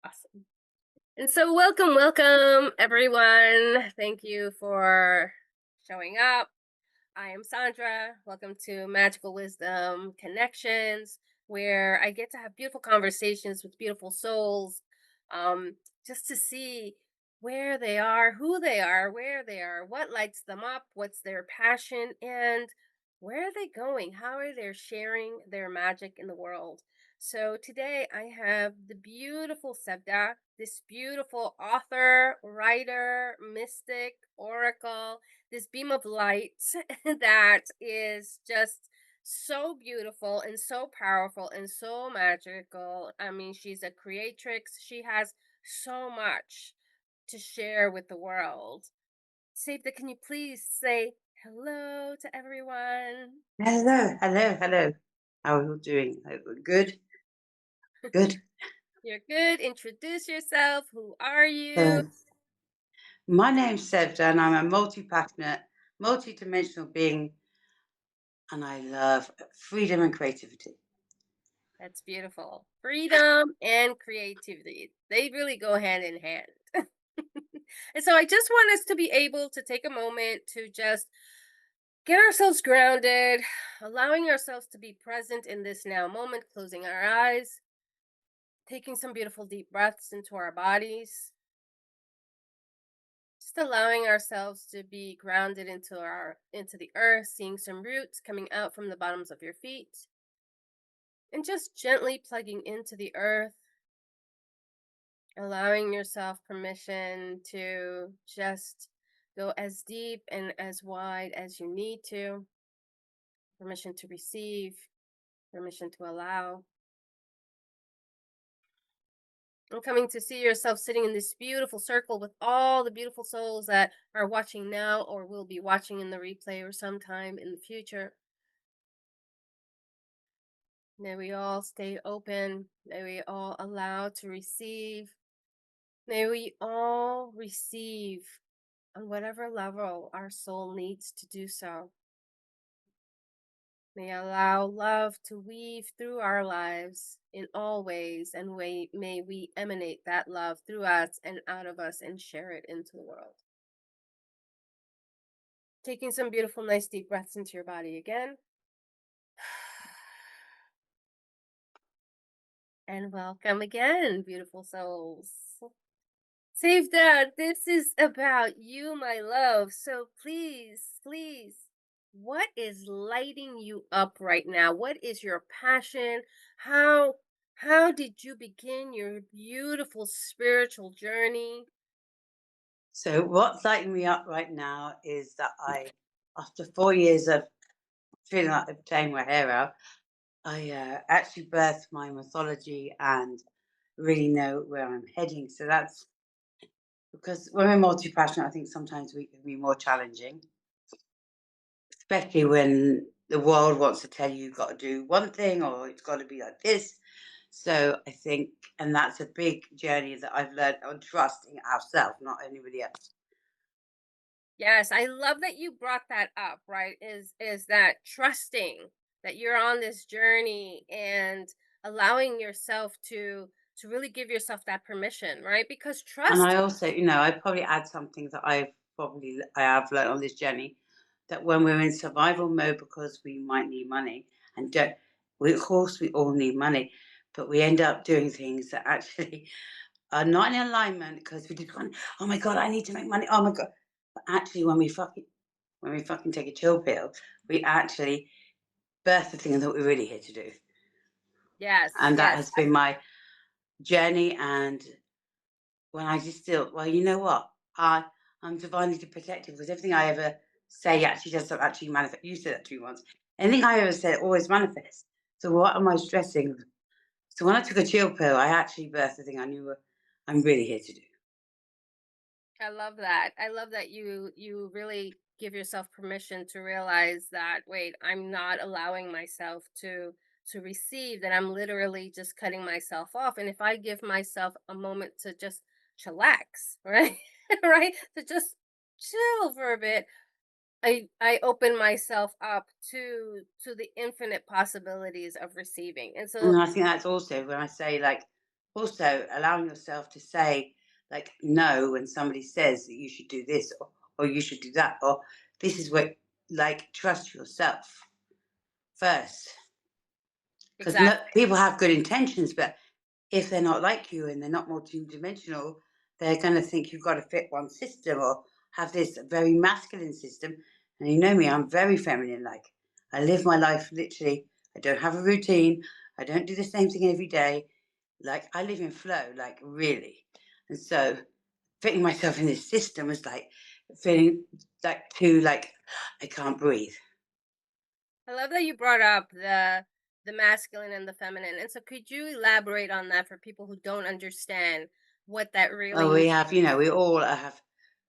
Awesome. And so, welcome, everyone. Thank you for showing up. I am Sandra. Welcome to Magical Wisdom Connections, where I get to have beautiful conversations with beautiful souls, just to see where they are, who they are, where they are, what lights them up, what's their passion, and where are they going? How are they sharing their magic in the world? So today I have the beautiful Sevda, this beautiful author, writer, mystic, oracle, this beam of light that is just so beautiful and so powerful and so magical. I mean, she's a creatrix. She has so much to share with the world. Safeta, can you please say hello to everyone? Hello, hello, hello. How are you doing? Good, good. You're good. Introduce yourself. Who are you? So, my name's Sevda, and I'm a multi-passionate, multi-dimensional being, and I love freedom and creativity. That's beautiful. Freedom and creativity. They really go hand in hand. And so I just want us to be able to take a moment to just get ourselves grounded, allowing ourselves to be present in this now moment, closing our eyes, taking some beautiful deep breaths into our bodies, just allowing ourselves to be grounded into the earth, seeing some roots coming out from the bottoms of your feet, and just gently plugging into the earth, allowing yourself permission to just go as deep and as wide as you need to, permission to receive, permission to allow. And coming to see yourself sitting in this beautiful circle with all the beautiful souls that are watching now or will be watching in the replay or sometime in the future. May we all stay open. May we all allow to receive. May we all receive on whatever level our soul needs to do so. May allow love to weave through our lives in all ways, and may we emanate that love through us and out of us and share it into the world. Taking some beautiful, nice deep breaths into your body again. And welcome again, beautiful souls. Save that. This is about you, my love. So please, what is lighting you up right now? What is your passion? How how did you begin your beautiful spiritual journey? So, what's lighting me up right now is that after 4 years of feeling like I've taken my hair out, I actually birthed my mythology and really know where I'm heading. So that's because when we're multi-passionate, I think sometimes we can be more challenging, especially when the world wants to tell you you've got to do one thing or it's got to be like this. So I think, and that's a big journey that I've learned on trusting ourselves, not anybody else. Yes, I love that you brought that up, right? Is that trusting that you're on this journey and allowing yourself to really give yourself that permission, right? Because And I trust. also, I probably add something that I have learned on this journey that when we're in survival mode because we might need money and don't, of course we all need money, but we end up doing things that actually are not in alignment because we just want, oh my God, I need to make money. Oh my God. But actually, when we fucking take a chill pill, we actually birth the thing that we're really here to do. Yes, And that yes. has been my journey. And when I just still, well, you know what? I'm divinely protected because everything I ever say actually doesn't actually manifest. You said that to me once. Anything I ever say always manifests. So what am I stressing? So when I took a chill pill, I actually birthed the thing I knew I'm really here to do. I love that. I love that you really give yourself permission to realize that wait, I'm not allowing myself to receive, that I'm literally just cutting myself off. And if I give myself a moment to just chillax, right? Right? To just chill for a bit, I open myself up to the infinite possibilities of receiving. And so And I think that's also when I say like, also allowing yourself to say like no when somebody says that you should do this or you should do that or this is what like trust yourself first because no, Exactly. people have good intentions, but if they're not like you and they're not multidimensional, they're going to think you've got to fit one system or have this very masculine system. And you know me, I'm very feminine. Like I live my life literally. I don't have a routine. I don't do the same thing every day. Like I live in flow, like really. And so fitting myself in this system was like feeling like too like I can't breathe. I love that you brought up the masculine and the feminine. And so could you elaborate on that for people who don't understand what that really Oh, we means? have, we all have,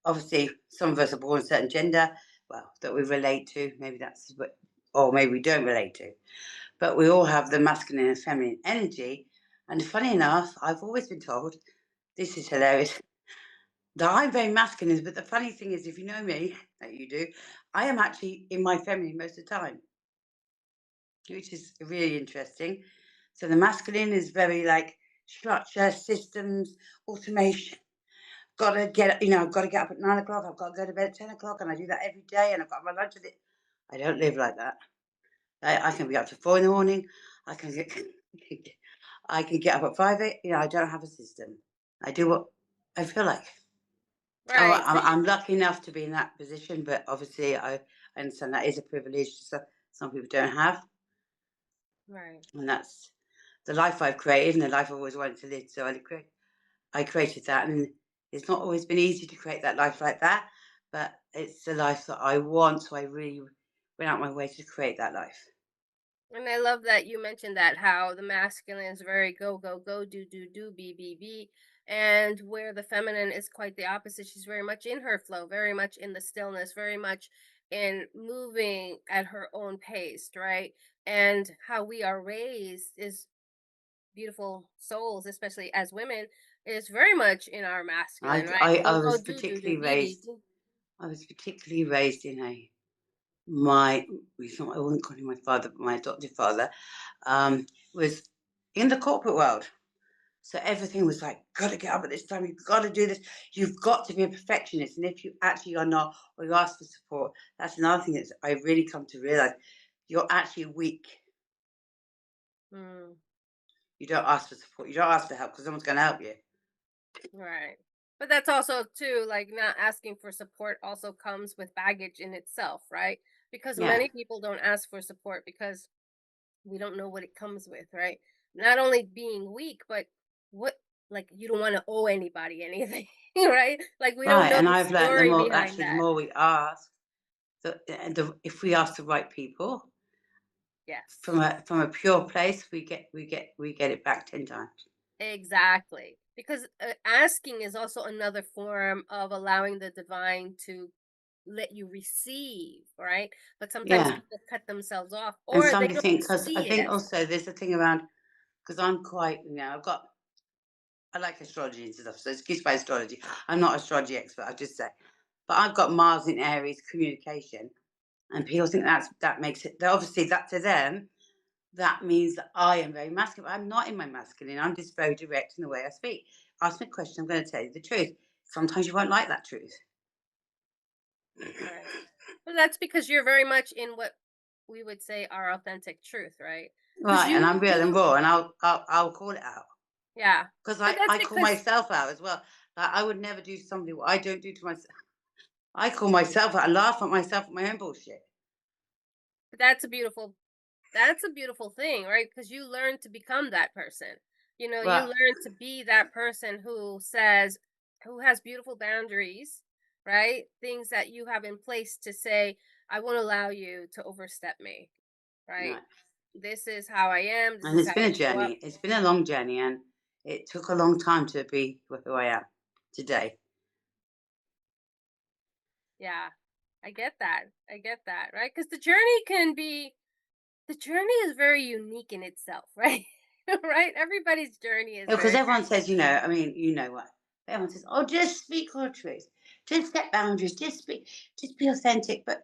obviously, some of us are born a certain gender, well, that we relate to. Maybe that's what, or maybe we don't relate to. But we all have the masculine and feminine energy. And funny enough, I've always been told, this is hilarious, that I'm very masculine. But the funny thing is, if you know me, that you do, I am actually in my feminine most of the time, which is really interesting. So the masculine is very like structure, systems, automation. Gotta get, I've got to get up at 9 o'clock. I've got to go to bed at 10 o'clock, and I do that every day. And I've got my lunch at it. I don't live like that. I can be up to 4 in the morning. I can get, I can get up at 5. I don't have a system. I do what I feel like. Oh, Right. So I'm lucky enough to be in that position, but obviously I understand that is a privilege some people don't have, right. and that's the life I've created and the life I've always wanted to live. So I created that, and it's not always been easy to create that life like that, but it's the life that I want. So I really went out my way to create that life. And I love that you mentioned that how the masculine is very go, go, go, do, do, do, be, be, be. And where the feminine is quite the opposite. She's very much in her flow, very much in the stillness, very much in moving at her own pace, right? And how we are raised is beautiful souls, especially as women, is very much in our masculine, right? I Go, go, was do, do, do, particularly be, be, raised. do. I was particularly raised in a my. I wouldn't call him my father, but my adopted father was in the corporate world. So everything was like, gotta get up at this time, you've got to do this, you've got to be a perfectionist. And if you actually are not, or you ask for support, that's another thing that I've really come to realize. You're actually weak. Mm. You don't ask for support, you don't ask for help because someone's going to help you. Right. But that's also too like not asking for support also comes with baggage in itself, right? Because Yeah, many people don't ask for support because we don't know what it comes with, right? Not only being weak, but what like you don't want to owe anybody anything, right? Like we don't right. know And the I've learned story behind the that. more we ask, if we ask the right people Yes. from a pure place, we get it back 10 times. Exactly. Because asking is also another form of allowing the divine to let you receive, right? But sometimes Yeah. people cut themselves off And or they somebody don't think because I see it think as also there's a thing around because I'm quite I like astrology and stuff, so excuse my astrology. I'm not astrology expert, I just say. But I've got Mars in Aries communication, and people think that makes it. Obviously, that to them, that means that I am very masculine. I'm not in my masculine. I'm just very direct in the way I speak. Ask me a question, I'm going to tell you the truth. Sometimes you won't like that truth, right. But that's because you're very much in what we would say our authentic truth, right? Because right? And I'm real and you raw, and I'll call it out yeah. because But that's I call because myself out as well. Like, I would never do something what I don't do to myself. I call myself out. I laugh at myself at my own bullshit. that's a beautiful that's a beautiful thing, right? Because you learn to become that person. You Well, learn to be that person who has beautiful boundaries, right? Things that you have in place to say, I won't allow you to overstep me, right? right. This is how I am. This And is it's how been I a show up. journey. It's been a long journey, and it took a long time to be who I am today. Yeah, I get that. I get that, right? Because the journey is very unique in itself, right? Right? Everybody's journey is Because very everyone says, I mean, you know what? Everyone says, "Oh, just speak your truth, just set boundaries, just be authentic." But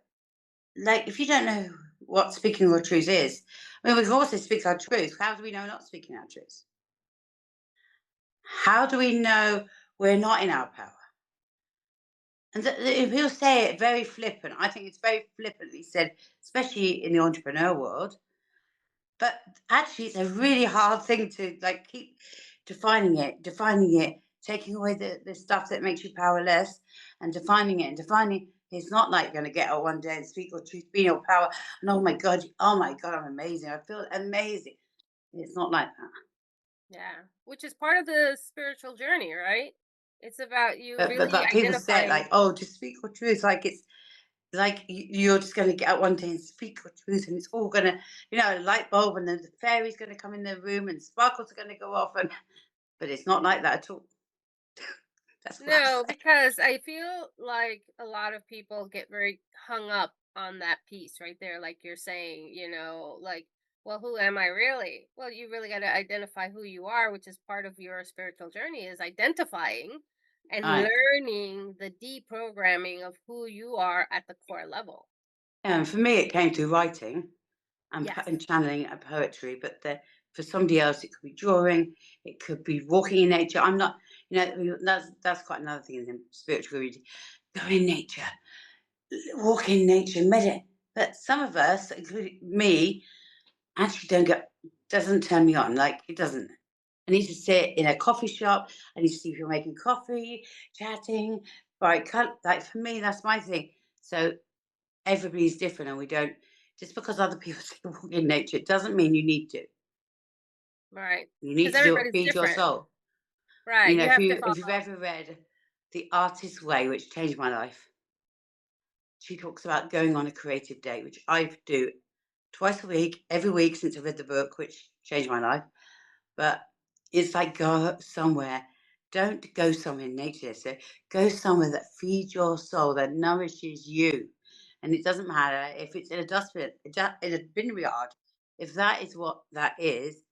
like, if you don't know what speaking your truth is, I mean, we can also speak our truth. How do we know not speaking our truth? How do we know we're not in our power? And if he'll say it very flippant, I think it's very flippantly said, especially in the entrepreneur world. But actually, it's a really hard thing to like keep defining it, taking away the stuff that makes you powerless, and defining it and defining. It's not like going to get up one day and speak your truth, be your power, and oh my god, I'm amazing. I feel amazing. It's not like that. Yeah, which is part of the spiritual journey, right? It's about you really But people say it identifying. like, oh, just speak your truth, like it's like you're just going to get out one day and speak your truth, and it's all going to, light bulb, and then the fairy's going to come in the room, and sparkles are going to go off, and but it's not like that at all. That's what I No, say. because I feel like a lot of people get very hung up on that piece right there, like you're saying, like, well, who am I really? Well, you really got to identify who you are, which is part of your spiritual journey, is identifying and Right. learning the deprogramming of who you are at the core level. And for me, it came through writing and, Yes. and channeling and poetry. But for somebody else, it could be drawing, it could be walking in nature. I'm not, that's quite another thing in the spiritual reading. Go in nature, walk in nature, meditate. But some of us, including me, actually don't get doesn't turn me on. Like it doesn't. I need to sit in a coffee shop. I need to see people making coffee, chatting, bright color. Like for me, that's my thing. So everybody's different, and we don't just because other people say walk in nature, it doesn't mean you need to. Right. You need Because to do it, everybody's feed your different. soul. Right. You have to If you've follow. ever read The Artist's Way, which changed my life, she talks about going on a creative date, which I do twice a week, every week since I read the book, which changed my life. But it's like go somewhere. Don't go somewhere in nature. So go somewhere that feeds your soul, that nourishes you. And it doesn't matter if it's in a dustbin, in a bin yard. If that is what that is,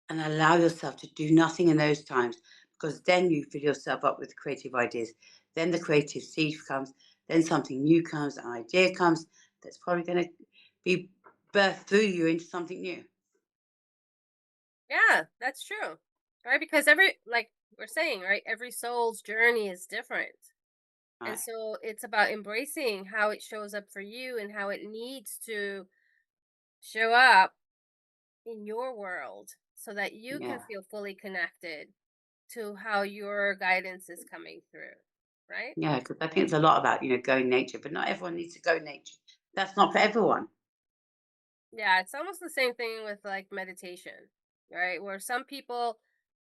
and allow yourself to do nothing in those times, because then you fill yourself up with creative ideas. Then the creative seed comes. Then something new comes, an idea comes that's probably going to be birthed through you into something new. Yeah, that's true. Right? Because like we're saying, right? Every soul's journey is different. And Right. so it's about embracing how it shows up for you and how it needs to show up in your world so that you can Yeah. feel fully connected to how your guidance is coming through. Right? Yeah, because I think it's a lot about, going nature, but not everyone needs to go nature. That's not for everyone. Yeah, it's almost the same thing with like meditation, right? Where some people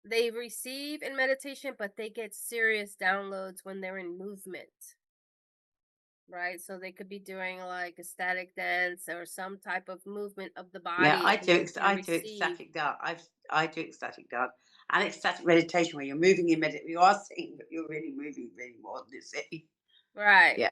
they receive in meditation, but they get serious downloads when they're in movement. Right, so they could be doing like a static dance or some type of movement of the Yeah, body, and they can I do receive. ecstatic dance. I do ecstatic dance and ecstatic meditation where you're moving in you are sitting, but you're really moving really more than sitting. Right, Yeah.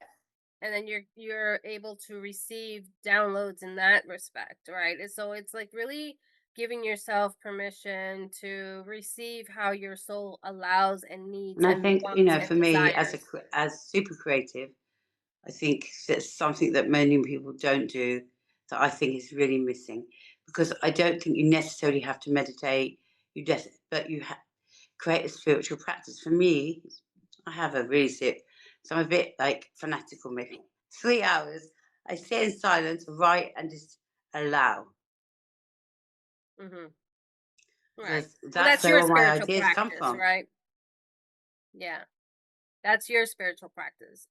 and then you're able to receive downloads in that respect, right? And so it's like really giving yourself permission to receive how your soul allows and needs And I and think, wants and for me desires. as super creative, I think that's something that many people don't do that I think is really missing because I don't think you necessarily have to meditate. But you create a spiritual practice. For me, I have a really sick, so I'm a bit like fanatical. Maybe 3 hours, I sit in silence, write, and just allow Mhm. Right. because Well, that's that's where your all my spiritual ideas come practice, from. right? Yeah. That's your spiritual practice.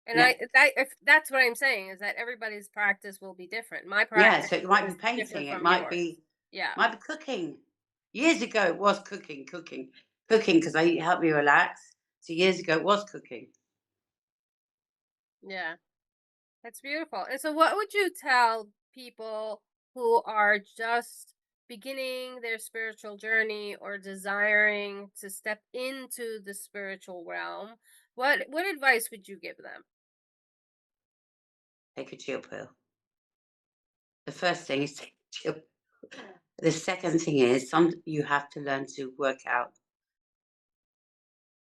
And Yeah, if that's what I'm saying is that everybody's practice will be different. My yeah. practice So it might be is painting, different it from yours. Yeah. might be cooking. Years ago, it was cooking because I helped me relax. So years ago, it was cooking. Yeah. That's beautiful. And so what would you tell people who are just beginning their spiritual journey or desiring to step into the spiritual realm? What advice would you give them? Take a chill pill. The first thing is take a chill. The second thing is you have to learn to work out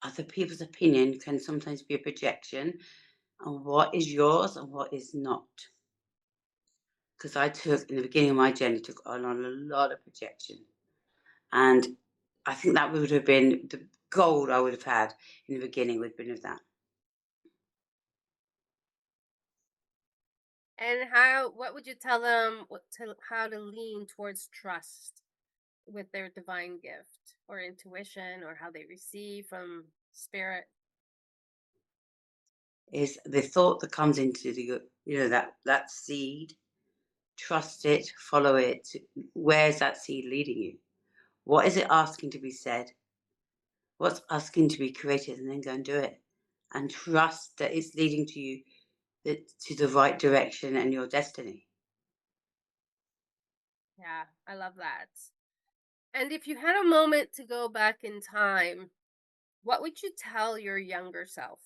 other people's opinion can sometimes be a projection on what is yours and what is not. Because I took in the beginning of my journey took on a lot of projection, and I think that would have been the gold I would have had in the beginning, would have been of that. And how what would you tell them how to lean towards trust with their divine gift or intuition or how they receive from spirit? Is the thought that comes into that seed, trust it, follow it. Where's that seed leading you? What is it asking to be said? What's asking to be created, and then go and do it. And trust that it's leading to you to the right direction and your destiny. Yeah, I love that. And if you had a moment to go back in time, what would you tell your younger self?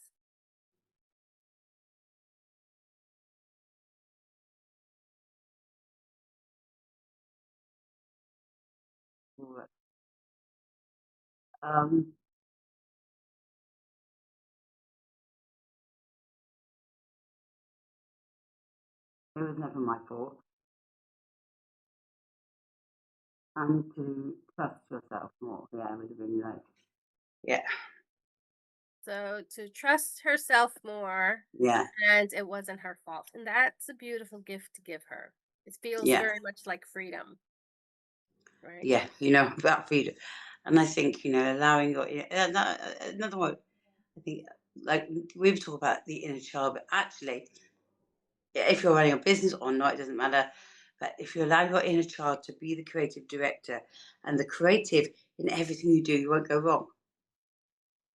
Right. Um, it was never my fault. And to trust yourself more. Yeah, I would have been like, yeah, So to trust herself more yeah, and it wasn't her fault. And that's a beautiful gift to give her. It feels yeah, very much like freedom, right? yeah. About freedom. And I think allowing another one. I think like we've talked about the inner child, but actually, if you're running a business or not, it doesn't matter. But if you allow your inner child to be the creative director and the creative in everything you do, you won't go wrong.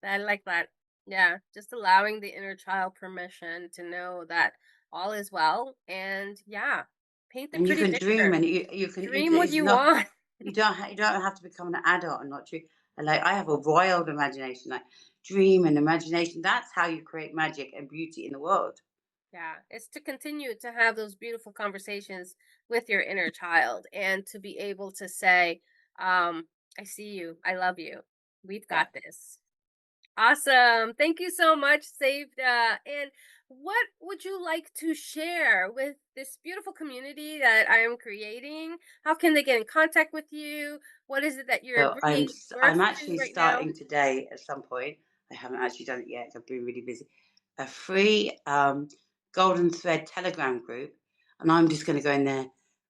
I like that. Yeah, just allowing the inner child permission to know that all is well and yeah, paint the And you pretty can dream, picture. and you Dream what it's you not want. you don't have to become an adult and not dream. And like I have a wild imagination, like dream and imagination. That's how you create magic and beauty in the world. Yeah, it's to continue to have those beautiful conversations with your inner child and to be able to say, I see you, I love you, we've Yeah. got this. Awesome. Thank you so much, Sevda. And what would you like to share with this beautiful community that I am creating? How can they get in contact with you? What is it that you're So bringing I'm birth to actually right now? starting today at some point. I haven't actually done it yet. I've been really busy. A free golden thread Telegram group, and I'm just going to go in there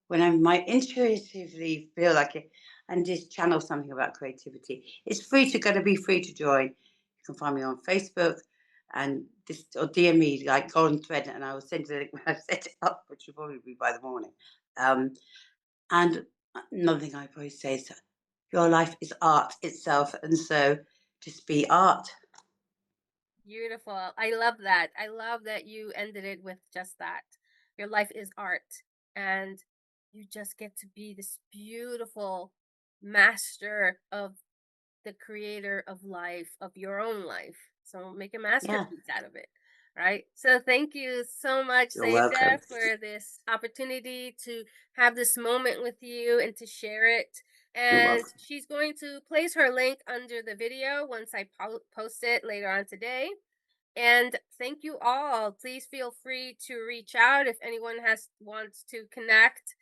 when I might intuitively feel like it, and just channel something about creativity. It's free to be free to join. You can find me on Facebook, and just or DM me like golden thread, and I will send you the link when I've set it up, which will probably be by the morning. Um, and another thing I probably say is your life is art itself, and so just be art. Beautiful. I love that. I love that you ended it with just that. Your life is art, and you just get to be this beautiful master of the creator of life, of your own life. So make a Yeah, masterpiece out of it. Right. So thank you so much, you're Sevda, welcome. for this opportunity to have this moment with you and to share it. You're And welcome. she's going to place her link under the video once I post it later on today. And thank you all. Please feel free to reach out if anyone has wants to connect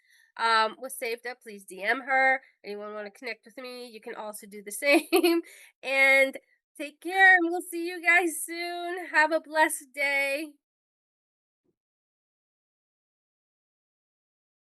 with Saved Up. Please DM her. Anyone want to connect with me? You can also do the same. And take care, and we'll see you guys soon. Have a blessed day.